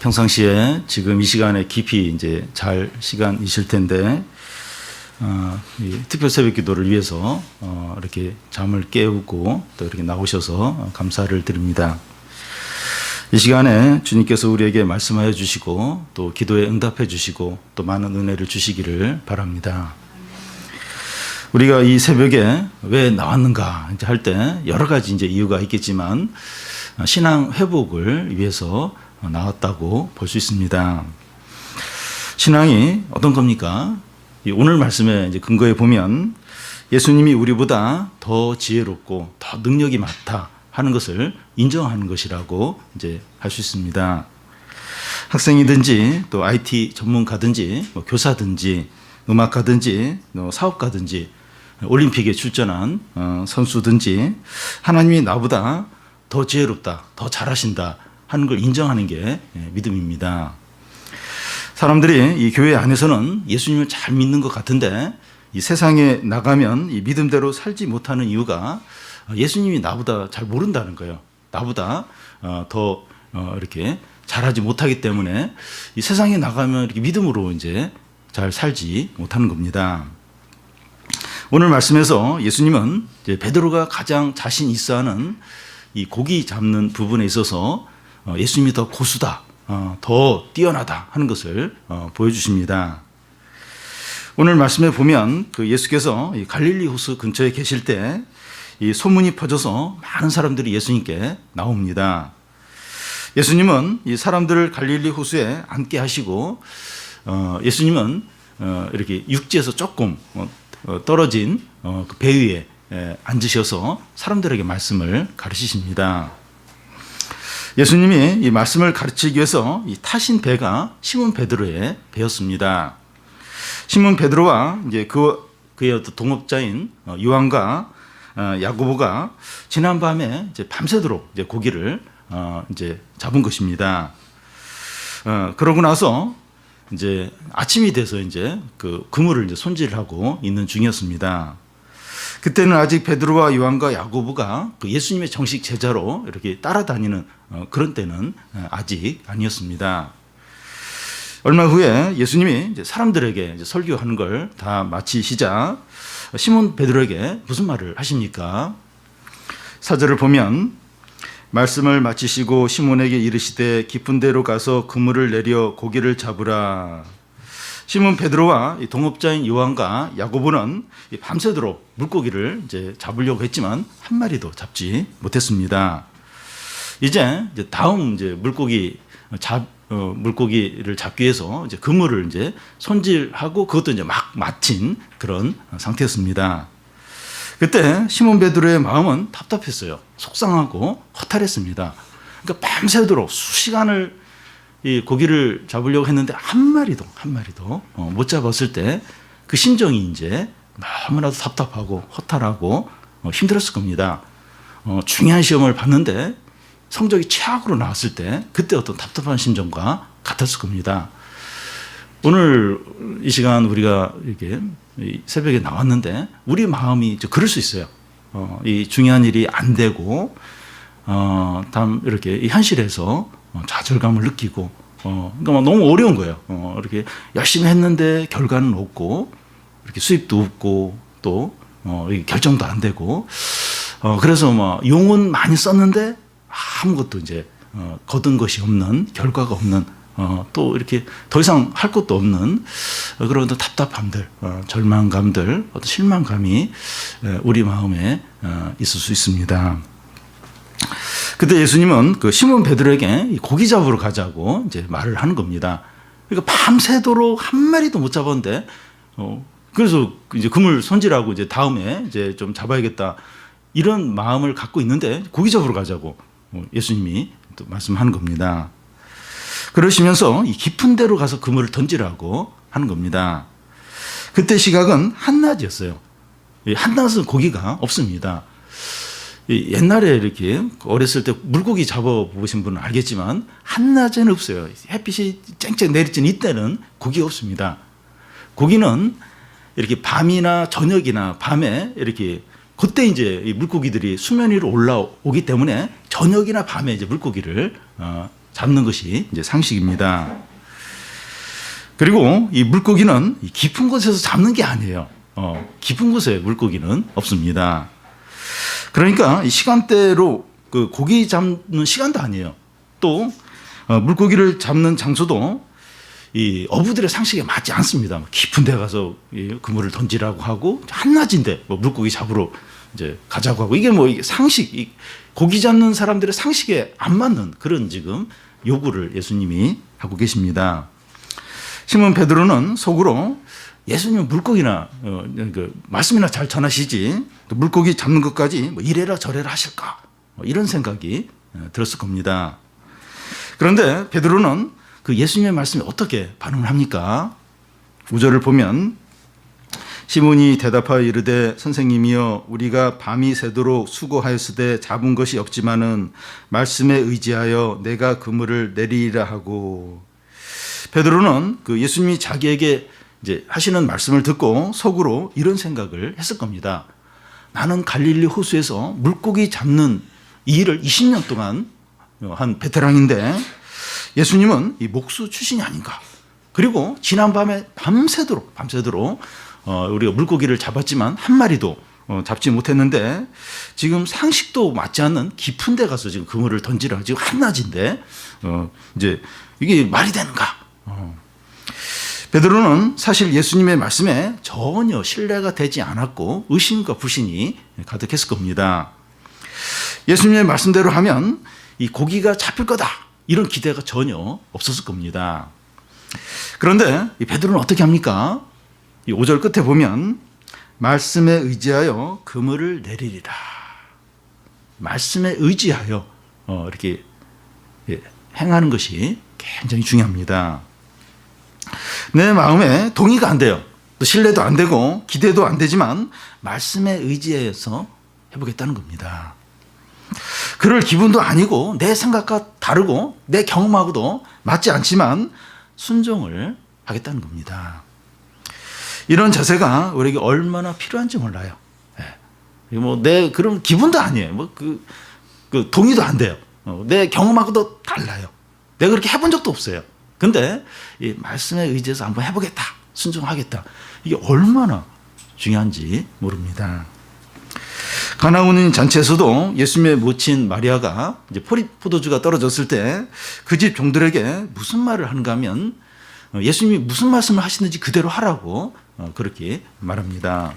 평상시에 지금 이 시간에 깊이 이제 잘 시간이실 텐데, 이 특별 새벽 기도를 위해서 이렇게 잠을 깨우고 또 이렇게 나오셔서 감사를 드립니다. 이 시간에 주님께서 우리에게 말씀하여 주시고 또 기도에 응답해 주시고 또 많은 은혜를 주시기를 바랍니다. 우리가 이 새벽에 왜 나왔는가 이제 할 때 여러 가지 이제 이유가 있겠지만 신앙 회복을 위해서 나왔다고 볼 수 있습니다. 신앙이 어떤 겁니까? 오늘 말씀에 이제 근거에 보면 예수님이 우리보다 더 지혜롭고 더 능력이 많다 하는 것을 인정하는 것이라고 이제 할 수 있습니다. 학생이든지 또 IT 전문가든지 뭐 교사든지 음악가든지 사업가든지 올림픽에 출전한 선수든지 하나님이 나보다 더 지혜롭다, 더 잘하신다 하는 걸 인정하는 게 믿음입니다. 사람들이 이 교회 안에서는 예수님을 잘 믿는 것 같은데 이 세상에 나가면 이 믿음대로 살지 못하는 이유가 예수님이 나보다 잘 모른다는 거예요. 나보다 더 이렇게 잘하지 못하기 때문에 이 세상에 나가면 이렇게 믿음으로 이제 잘 살지 못하는 겁니다. 오늘 말씀에서 예수님은 이제 베드로가 가장 자신 있어하는 이 고기 잡는 부분에 있어서 예수님이 더 고수다, 더 뛰어나다 하는 것을 보여주십니다. 오늘 말씀에 보면 그 예수께서 이 갈릴리 호수 근처에 계실 때 이 소문이 퍼져서 많은 사람들이 예수님께 나옵니다. 예수님은 이 사람들을 갈릴리 호수에 앉게 하시고 예수님은 이렇게 육지에서 조금 떨어진 그 배 위에 앉으셔서 사람들에게 말씀을 가르치십니다. 예수님이 이 말씀을 가르치기 위해서 이 타신 배가 시몬 베드로의 배였습니다. 시몬 베드로와 이제 그의 어떤 동업자인 요한과 야고보가 지난 밤에 이제 밤새도록 이제 고기를 이제 잡은 것입니다. 그러고 나서 이제 아침이 돼서 이제 그 그물을 이제 손질하고 있는 중이었습니다. 그때는 아직 베드로와 요한과 야고보가 그 예수님의 정식 제자로 이렇게 따라다니는 그런 때는 아직 아니었습니다. 얼마 후에 예수님이 이제 사람들에게 이제 설교하는 걸 다 마치시자 시몬 베드로에게 무슨 말을 하십니까? 4절을 보면 말씀을 마치시고 시몬에게 이르시되 깊은 데로 가서 그물을 내려 고기를 잡으라. 시몬 베드로와 동업자인 요한과 야고보는 밤새도록 물고기를 이제 잡으려고 했지만 한 마리도 잡지 못했습니다. 이제 다음 이제 물고기를 잡기 위해서 이제 그물을 이제 손질하고 그것도 이제 막 마친 그런 상태였습니다. 그때 시몬 베드로의 마음은 답답했어요. 속상하고 허탈했습니다. 그러니까 밤새도록 수시간을 이 고기를 잡으려고 했는데 한 마리도 못 잡았을 때 그 심정이 이제 너무나도 답답하고 허탈하고 힘들었을 겁니다. 중요한 시험을 봤는데 성적이 최악으로 나왔을 때 그때 어떤 답답한 심정과 같았을 겁니다. 오늘 이 시간 우리가 이렇게 새벽에 나왔는데 우리 마음이 그럴 수 있어요. 이 중요한 일이 안 되고 이렇게 이 현실에서 좌절감을 느끼고 그러니까 너무 어려운 거예요. 이렇게 열심히 했는데 결과는 없고 이렇게 수입도 없고 또 결정도 안 되고 그래서 뭐 용은 많이 썼는데 아무것도 이제 거둔 것이 없는 결과가 없는 또 이렇게 더 이상 할 것도 없는 그런 답답함들, 절망감들, 어떤 실망감이 우리 마음에 있을 수 있습니다. 그때 예수님은 그 시몬 베드로에게 고기 잡으러 가자고 이제 말을 하는 겁니다. 그러니까 밤새도록 한 마리도 못 잡았는데, 그래서 이제 그물 손질하고 이제 다음에 이제 좀 잡아야겠다 이런 마음을 갖고 있는데 고기 잡으러 가자고 예수님이 또 말씀하는 겁니다. 그러시면서 이 깊은 데로 가서 그물을 던지라고 하는 겁니다. 그때 시각은 한낮이었어요. 한낮은 고기가 없습니다. 옛날에 이렇게 어렸을 때 물고기 잡아보신 분은 알겠지만 한낮에는 없어요. 햇빛이 쨍쨍 내리쬐는 이때는 고기가 없습니다. 고기는 이렇게 밤이나 저녁이나 밤에 이렇게 그때 이제 이 물고기들이 수면 위로 올라오기 때문에 저녁이나 밤에 이제 물고기를 잡는 것이 이제 상식입니다. 그리고 이 물고기는 깊은 곳에서 잡는 게 아니에요. 깊은 곳에 물고기는 없습니다. 그러니까 이 시간대로 그 고기 잡는 시간도 아니에요. 또 물고기를 잡는 장소도 이 어부들의 상식에 맞지 않습니다. 깊은 데 가서 그물을 던지라고 하고 한낮인데 뭐 물고기 잡으러 이제 가자고 하고 이게 뭐 상식, 고기 잡는 사람들의 상식에 안 맞는 그런 지금 요구를 예수님이 하고 계십니다. 시몬 베드로는 속으로 예수님은 물고기나 그 말씀이나 잘 전하시지 또 물고기 잡는 것까지 뭐 이래라 저래라 하실까 이런 생각이 들었을 겁니다. 그런데 베드로는 그 예수님의 말씀에 어떻게 반응을 합니까? 5절을 보면 시몬이 대답하여 이르되 선생님이여 우리가 밤이 새도록 수고하였으되 잡은 것이 없지만은 말씀에 의지하여 내가 그물을 내리리라 하고 베드로는 그 예수님이 자기에게 이제 하시는 말씀을 듣고 속으로 이런 생각을 했을 겁니다. 나는 갈릴리 호수에서 물고기 잡는 이 일을 20년 동안 한 베테랑인데 예수님은 이 목수 출신이 아닌가. 그리고 지난밤에 밤새도록 우리가 물고기를 잡았지만 한 마리도 잡지 못했는데 지금 상식도 맞지 않는 깊은 데 가서 지금 그물을 던지라. 지금 한낮인데 이제 이게 말이 되는가. 베드로는 사실 예수님의 말씀에 전혀 신뢰가 되지 않았고 의심과 불신이 가득했을 겁니다. 예수님의 말씀대로 하면 이 고기가 잡힐 거다. 이런 기대가 전혀 없었을 겁니다. 그런데 이 베드로는 어떻게 합니까? 이 5절 끝에 보면 말씀에 의지하여 그물을 내리리라. 말씀에 의지하여 이렇게 행하는 것이 굉장히 중요합니다. 내 마음에 동의가 안 돼요. 또 신뢰도 안 되고 기대도 안 되지만 말씀에 의지해서 해보겠다는 겁니다. 그럴 기분도 아니고 내 생각과 다르고 내 경험하고도 맞지 않지만 순종을 하겠다는 겁니다. 이런 자세가 우리에게 얼마나 필요한지 몰라요. 뭐 내 그런 기분도 아니에요. 뭐 그 동의도 안 돼요. 내 경험하고도 달라요. 내가 그렇게 해본 적도 없어요. 근데 이 말씀에 의지해서 한번 해보겠다, 순종하겠다. 이게 얼마나 중요한지 모릅니다. 가나운 잔치에서도 예수님의 모친 마리아가 이제 포도주가 떨어졌을 때 그 집 종들에게 무슨 말을 하는가 하면 예수님이 무슨 말씀을 하시는지 그대로 하라고 그렇게 말합니다.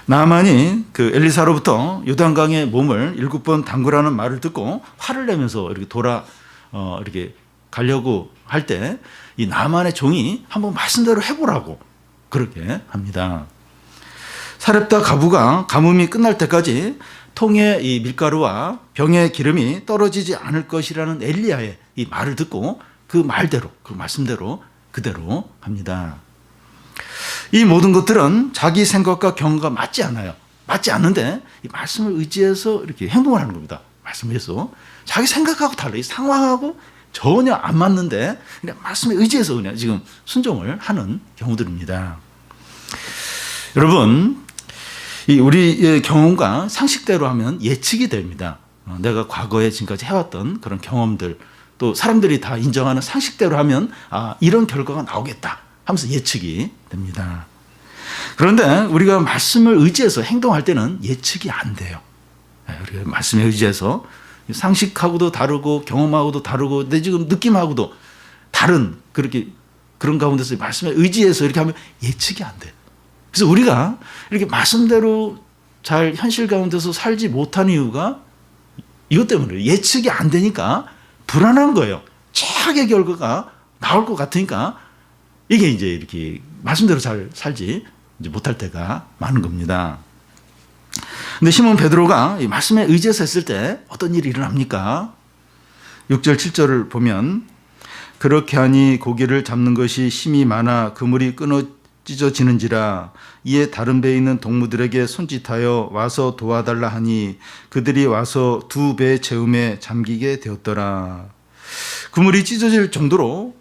나아만이 그 엘리사로부터 요단강에 몸을 7번 담그라는 말을 듣고 화를 내면서 이렇게 이렇게 가려고 할 때 이 나만의 종이 한번 말씀대로 해보라고 그렇게 합니다. 사렙다 가부가 가뭄이 끝날 때까지 통에 이 밀가루와 병에 기름이 떨어지지 않을 것이라는 엘리야의 이 말을 듣고 그 말대로 그 말씀대로 그대로 합니다. 이 모든 것들은 자기 생각과 경험과 맞지 않아요. 맞지 않는데 이 말씀을 의지해서 이렇게 행동을 하는 겁니다. 말씀에서 자기 생각하고 달라. 이 상황하고 전혀 안 맞는데 그냥 말씀에 의지해서 그냥 지금 순종을 하는 경우들입니다. 여러분, 이 우리의 경험과 상식대로 하면 예측이 됩니다. 내가 과거에 지금까지 해왔던 그런 경험들 또 사람들이 다 인정하는 상식대로 하면 이런 결과가 나오겠다 하면서 예측이 됩니다. 그런데 우리가 말씀을 의지해서 행동할 때는 예측이 안 돼요. 우리가 말씀에 의지해서 상식하고도 다르고 경험하고도 다르고 내 지금 느낌하고도 다른 그런 가운데서 말씀에 의지해서 이렇게 하면 예측이 안 돼요. 그래서 우리가 이렇게 말씀대로 잘 현실 가운데서 살지 못하는 이유가 이것 때문에 예측이 안 되니까 불안한 거예요. 최악의 결과가 나올 것 같으니까 이게 이제 이렇게 말씀대로 잘 살지 이제 못할 때가 많은 겁니다. 근데 시몬 베드로가 이 말씀에 의지해서 했을 때 어떤 일이 일어납니까? 6절 7절을 보면 그렇게 하니 고기를 잡는 것이 힘이 많아 그물이 끊어 찢어지는지라 이에 다른 배에 있는 동무들에게 손짓하여 와서 도와달라 하니 그들이 와서 2배 채움에 잠기게 되었더라. 그물이 찢어질 정도로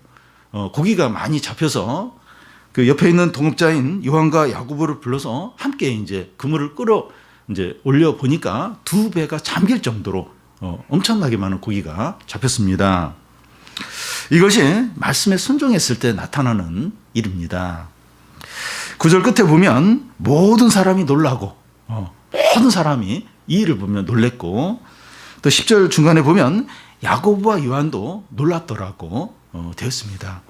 고기가 많이 잡혀서 그 옆에 있는 동업자인 요한과 야고보를 불러서 함께 이제 그물을 이제 올려 보니까 2배가 잠길 정도로 엄청나게 많은 고기가 잡혔습니다. 이것이 말씀에 순종했을 때 나타나는 일입니다. 9절 끝에 보면 모든 사람이 놀라고 모든 사람이 이 일을 보면 놀랬고, 또 10절 중간에 보면 야고보와 요한도 놀랐더라고 되었습니다.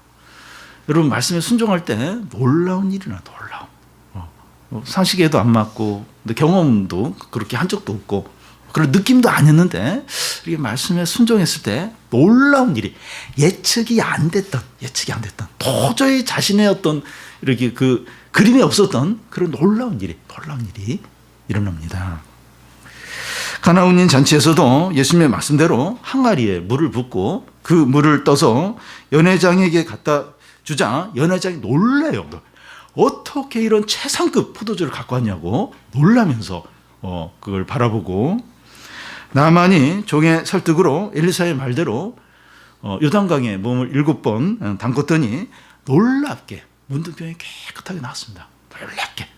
여러분, 말씀에 순종할 때 놀라운 일이나 놀라움. 상식에도 안 맞고 경험도 그렇게 한 적도 없고 그런 느낌도 아니었는데, 이렇게 말씀에 순종했을 때 놀라운 일이 예측이 안 됐던 도저히 자신의 어떤 이렇게 그 그림이 없었던 그런 놀라운 일이 일어납니다. 가나운인 잔치에서도 예수님의 말씀대로 항아리에 물을 붓고 그 물을 떠서 연회장에게 갖다 주자 연회장이 놀래요. 어떻게 이런 최상급 포도주를 갖고 왔냐고 놀라면서 그걸 바라보고, 나만이 종의 설득으로 엘리사의 말대로 요단강에 몸을 7번 담궜더니 놀랍게 문둥병이 깨끗하게 나왔습니다. 놀랍게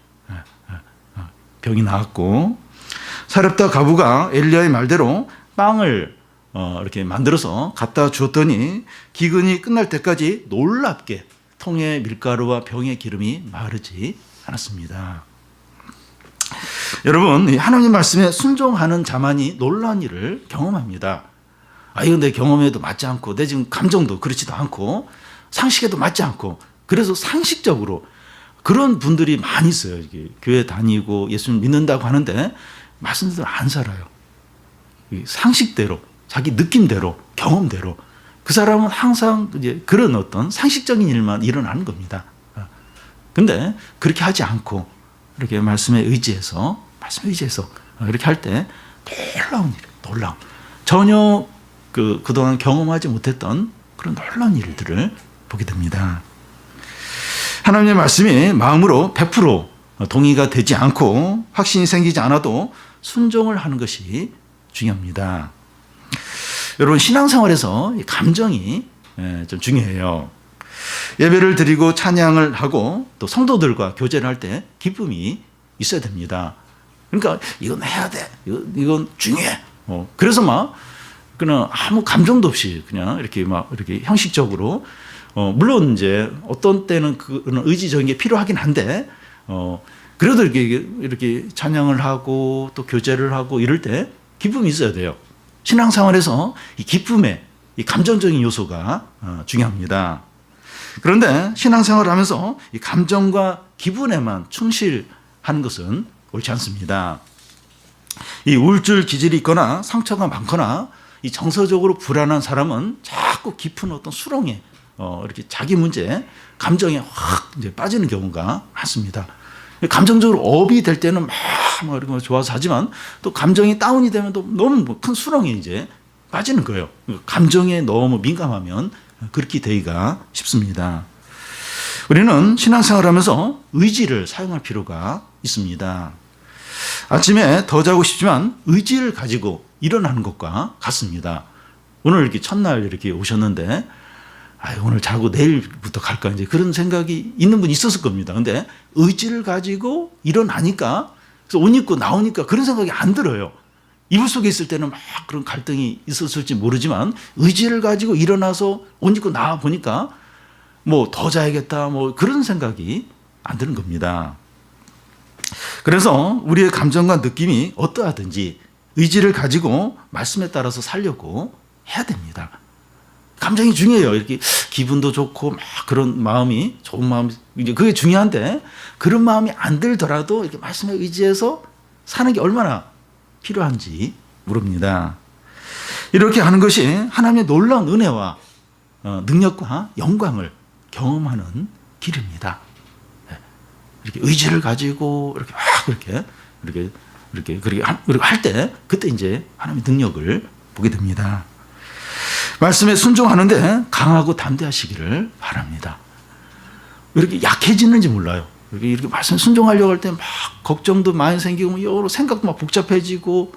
병이 나았고, 사렙다 가부가 엘리야의 말대로 빵을 이렇게 만들어서 갖다 주었더니 기근이 끝날 때까지 놀랍게 통의 밀가루와 병의 기름이 마르지 않았습니다. 여러분, 하나님 말씀에 순종하는 자만이 놀라운 일을 경험합니다. 이건 내 경험에도 맞지 않고 내 지금 감정도 그렇지도 않고 상식에도 맞지 않고, 그래서 상식적으로 그런 분들이 많이 있어요. 이게 교회 다니고 예수님 믿는다고 하는데 말씀대로 안 살아요. 상식대로, 자기 느낌대로, 경험대로. 그 사람은 항상 이제 그런 어떤 상식적인 일만 일어나는 겁니다. 근데 그렇게 하지 않고 이렇게 말씀에 의지해서 이렇게 할 때 놀라운 전혀 그동안 경험하지 못했던 그런 놀라운 일들을 보게 됩니다. 하나님의 말씀이 마음으로 100% 동의가 되지 않고 확신이 생기지 않아도 순종을 하는 것이 중요합니다. 여러분, 신앙생활에서 감정이 좀 중요해요. 예배를 드리고 찬양을 하고 또 성도들과 교제를 할 때 기쁨이 있어야 됩니다. 그러니까 이건 해야 돼, 이건 중요해. 그래서 그냥 아무 감정도 없이 그냥 이렇게 형식적으로, 물론 이제 어떤 때는 그런 의지적인 게 필요하긴 한데, 그래도 이렇게 찬양을 하고 또 교제를 하고 이럴 때 기쁨이 있어야 돼요. 신앙생활에서 이 기쁨의 이 감정적인 요소가 중요합니다. 그런데 신앙생활을 하면서 이 감정과 기분에만 충실하는 것은 옳지 않습니다. 이 우울증 기질이 있거나 상처가 많거나 이 정서적으로 불안한 사람은 자꾸 깊은 어떤 수렁에 이렇게 자기 문제, 감정에 확 이제 빠지는 경우가 많습니다. 감정적으로 업이 될 때는 막 이런 거 좋아서 하지만 또 감정이 다운이 되면 또 너무 큰 수렁에 이제 빠지는 거예요. 감정에 너무 민감하면 그렇게 되기가 쉽습니다. 우리는 신앙생활을 하면서 의지를 사용할 필요가 있습니다. 아침에 더 자고 싶지만 의지를 가지고 일어나는 것과 같습니다. 오늘 이렇게 첫날 이렇게 오셨는데 오늘 자고 내일부터 갈까 이제 그런 생각이 있는 분이 있었을 겁니다. 근데 의지를 가지고 일어나니까, 그래서 옷 입고 나오니까 그런 생각이 안 들어요. 이불 속에 있을 때는 막 그런 갈등이 있었을지 모르지만 의지를 가지고 일어나서 옷 입고 나와 보니까 더 자야겠다 그런 생각이 안 드는 겁니다. 그래서 우리의 감정과 느낌이 어떠하든지 의지를 가지고 말씀에 따라서 살려고 해야 됩니다. 감정이 중요해요. 이렇게 기분도 좋고 막 그런 마음이, 좋은 마음이, 이제 그게 중요한데 그런 마음이 안 들더라도 이렇게 말씀에 의지해서 사는 게 얼마나 필요한지 물읍니다. 이렇게 하는 것이 하나님의 놀라운 은혜와 능력과 영광을 경험하는 길입니다. 이렇게 의지를 가지고 이렇게 막 그렇게 할 때 그때 이제 하나님의 능력을 보게 됩니다. 말씀에 순종하는데 강하고 담대하시기를 바랍니다. 왜 이렇게 약해지는지 몰라요. 이렇게 말씀에 순종하려고 할 때 막 걱정도 많이 생기고 여러 생각도 막 복잡해지고,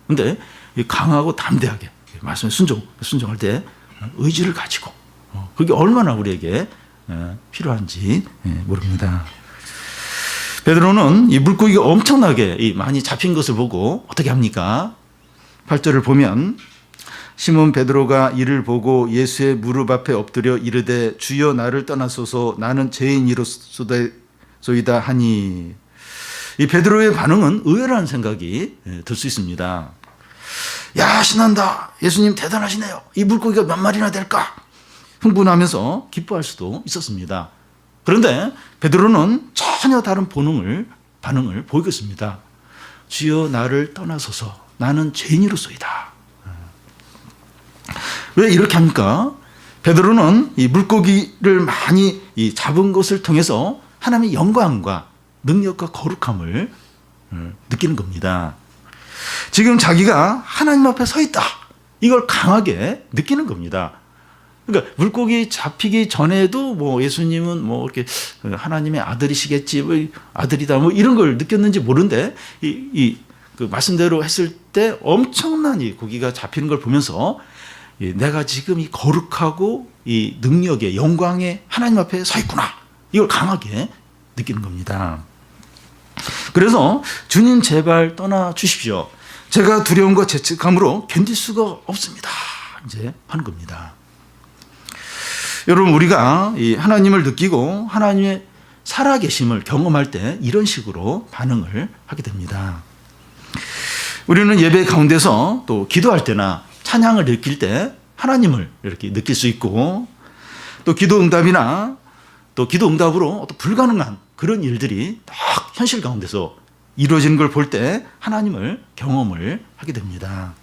근데 강하고 담대하게 말씀에 순종할 때 의지를 가지고 그게 얼마나 우리에게 필요한지 모릅니다. 베드로는 이 물고기가 엄청나게 많이 잡힌 것을 보고 어떻게 합니까? 8절을 보면 시몬 베드로가 이를 보고 예수의 무릎 앞에 엎드려 이르되 주여 나를 떠나소서 나는 죄인이로소이다 하니, 이 베드로의 반응은 의외라는 생각이 들 수 있습니다. 야, 신난다. 예수님 대단하시네요. 이 물고기가 몇 마리나 될까? 흥분하면서 기뻐할 수도 있었습니다. 그런데 베드로는 전혀 다른 반응을 보이고 있습니다. 주여 나를 떠나소서 나는 죄인이로소이다. 왜 이렇게 합니까? 베드로는 이 물고기를 많이 잡은 것을 통해서 하나님의 영광과 능력과 거룩함을 느끼는 겁니다. 지금 자기가 하나님 앞에 서 있다. 이걸 강하게 느끼는 겁니다. 그러니까 물고기 잡히기 전에도 뭐 예수님은 뭐 이렇게 하나님의 아들이시겠지, 뭐 아들이다, 뭐 이런 걸 느꼈는지 모르는데 그 말씀대로 했을 때 엄청난 이 고기가 잡히는 걸 보면서 내가 지금 이 거룩하고 이 능력의 영광의 하나님 앞에 서 있구나. 이걸 강하게 느끼는 겁니다. 그래서 주님 제발 떠나 주십시오. 제가 두려움과 죄책감으로 견딜 수가 없습니다. 이제 하는 겁니다. 여러분, 우리가 이 하나님을 느끼고 하나님의 살아계심을 경험할 때 이런 식으로 반응을 하게 됩니다. 우리는 예배 가운데서 또 기도할 때나 찬양을 느낄 때 하나님을 이렇게 느낄 수 있고, 또 기도 응답이나 또 기도 응답으로 또 불가능한 그런 일들이 딱 현실 가운데서 이루어지는 걸 볼 때 하나님을 경험을 하게 됩니다.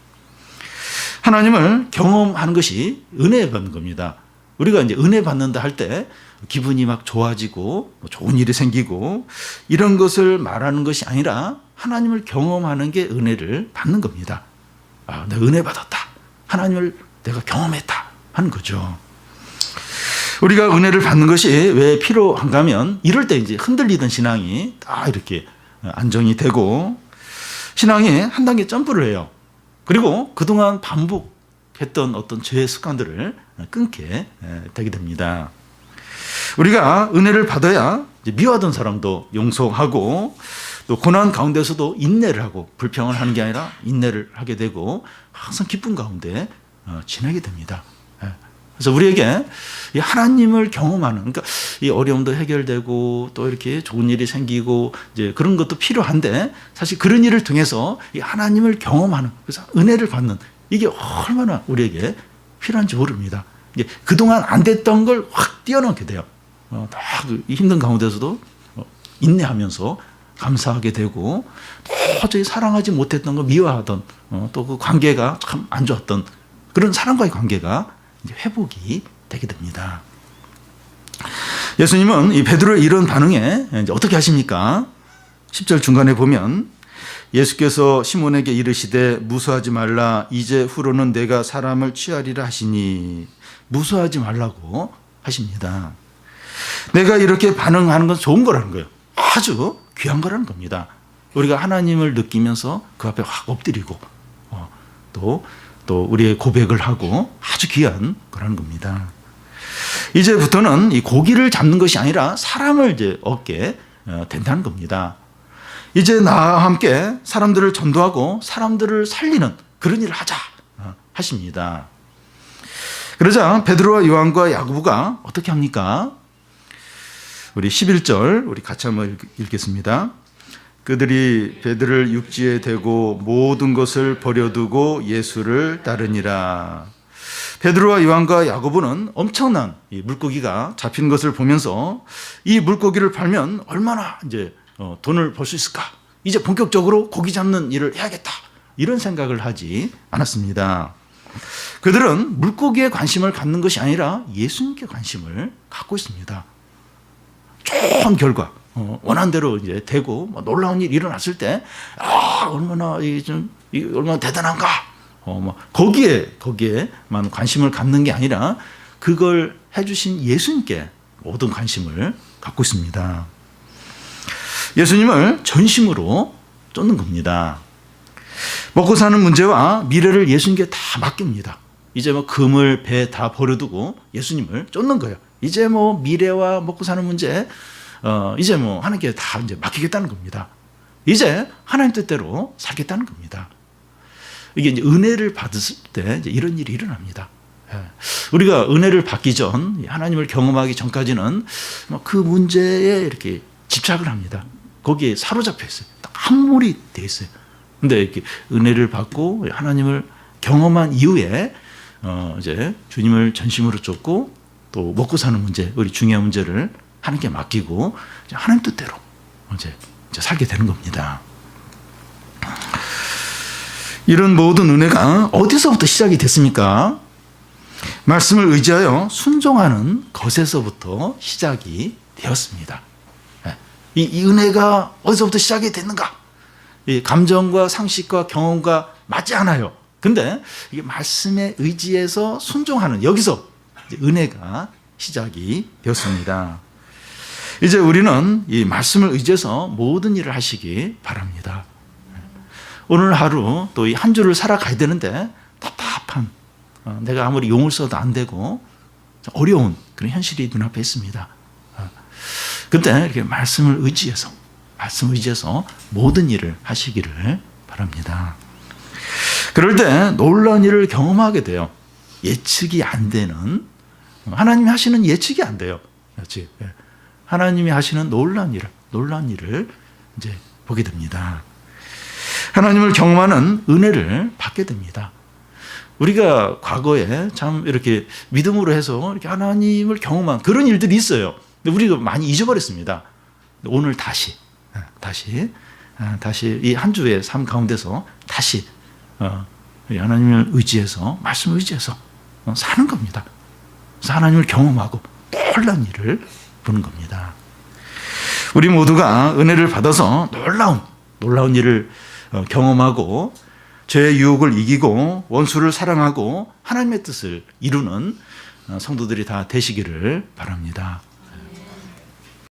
하나님을 경험하는 것이 은혜 받는 겁니다. 우리가 이제 은혜 받는다 할 때 기분이 막 좋아지고 좋은 일이 생기고 이런 것을 말하는 것이 아니라 하나님을 경험하는 게 은혜를 받는 겁니다. 아, 내가 은혜 받았다. 하나님을 내가 경험했다 하는 거죠. 우리가 은혜를 받는 것이 왜 필요한가 하면 이럴 때 이제 흔들리던 신앙이 딱 이렇게 안정이 되고 신앙이 한 단계 점프를 해요. 그리고 그동안 반복했던 어떤 죄의 습관들을 끊게 되게 됩니다. 우리가 은혜를 받아야 이제 미워하던 사람도 용서하고 또 고난 가운데서도 인내를 하고 불평을 하는 게 아니라 인내를 하게 되고 항상 기쁨 가운데 지내게 됩니다. 그래서 우리에게 이 하나님을 경험하는, 그러니까 이 어려움도 해결되고 또 이렇게 좋은 일이 생기고 이제 그런 것도 필요한데 사실 그런 일을 통해서 이 하나님을 경험하는, 그래서 은혜를 받는 이게 얼마나 우리에게 필요한지 모릅니다. 이게 그동안 안 됐던 걸 확 뛰어넘게 돼요. 다 힘든 가운데서도 인내하면서 감사하게 되고 도저히 사랑하지 못했던 거 미워하던 또 그 관계가 참 안 좋았던 그런 사람과의 관계가 이제 회복이 되게 됩니다. 예수님은 이 베드로의 이런 반응에 이제 어떻게 하십니까? 10절 중간에 보면 예수께서 시몬에게 이르시되 무수하지 말라 이제 후로는 내가 사람을 취하리라 하시니, 무수하지 말라고 하십니다. 내가 이렇게 반응하는 건 좋은 거라는 거예요. 아주 귀한 거라는 겁니다. 우리가 하나님을 느끼면서 그 앞에 확 엎드리고 또 우리의 고백을 하고 아주 귀한 거라는 겁니다. 이제부터는 이 고기를 잡는 것이 아니라 사람을 이제 얻게 된다는 겁니다. 이제 나와 함께 사람들을 전도하고 사람들을 살리는 그런 일을 하자 하십니다. 그러자 베드로와 요한과 야고보가 어떻게 합니까? 우리 11절 우리 같이 한번 읽겠습니다. 그들이 베드로를 육지에 대고 모든 것을 버려두고 예수를 따르니라. 베드로와 요한과 야고보는 엄청난 이 물고기가 잡히는 것을 보면서 이 물고기를 팔면 얼마나 이제 돈을 벌 수 있을까? 이제 본격적으로 고기 잡는 일을 해야겠다. 이런 생각을 하지 않았습니다. 그들은 물고기에 관심을 갖는 것이 아니라 예수님께 관심을 갖고 있습니다. 좋은 결과, 원한 대로 이제 되고 놀라운 일이 일어났을 때, 얼마나 얼마나 대단한가. 거기에만 관심을 갖는 게 아니라 그걸 해주신 예수님께 모든 관심을 갖고 있습니다. 예수님을 전심으로 쫓는 겁니다. 먹고 사는 문제와 미래를 예수님께 다 맡깁니다. 이제 금을 배 다 버려두고 예수님을 쫓는 거예요. 이제 미래와 먹고 사는 문제, 이제 하나님께 다 이제 맡기겠다는 겁니다. 이제 하나님 뜻대로 살겠다는 겁니다. 이게 이제 은혜를 받았을 때 이제 이런 일이 일어납니다. 우리가 은혜를 받기 전, 하나님을 경험하기 전까지는 그 문제에 이렇게 집착을 합니다. 거기에 사로잡혀 있어요. 함몰이 되어 있어요. 근데 이렇게 은혜를 받고 하나님을 경험한 이후에 이제 주님을 전심으로 쫓고 또 먹고 사는 문제, 우리 중요한 문제를 하나님께 맡기고 이제 하나님 뜻대로 이제 살게 되는 겁니다. 이런 모든 은혜가 어디서부터 시작이 됐습니까? 말씀을 의지하여 순종하는 것에서부터 시작이 되었습니다. 이 은혜가 어디서부터 시작이 됐는가? 이 감정과 상식과 경험과 맞지 않아요. 근데 이게 말씀에 의지해서 순종하는 여기서 은혜가 시작이 되었습니다. 이제 우리는 이 말씀을 의지해서 모든 일을 하시기 바랍니다. 오늘 하루 또 이 한 주를 살아가야 되는데 답답한 내가 아무리 용을 써도 안 되고 어려운 그런 현실이 눈앞에 있습니다. 그때 이렇게 말씀을 의지해서 모든 일을 하시기를 바랍니다. 그럴 때 놀라운 일을 경험하게 돼요. 예측이 안 되는, 하나님이 하시는 예측이 안 돼요. 그렇지? 하나님이 하시는 놀라운 일을 이제 보게 됩니다. 하나님을 경험하는 은혜를 받게 됩니다. 우리가 과거에 참 이렇게 믿음으로 해서 이렇게 하나님을 경험한 그런 일들이 있어요. 근데 우리가 많이 잊어버렸습니다. 오늘 다시 이 한 주의 삶 가운데서 다시 하나님을 의지해서, 말씀을 의지해서 사는 겁니다. 그래서 하나님을 경험하고 놀라운 일을 보는 겁니다. 우리 모두가 은혜를 받아서 놀라운 일을 경험하고 죄의 유혹을 이기고 원수를 사랑하고 하나님의 뜻을 이루는 성도들이 다 되시기를 바랍니다.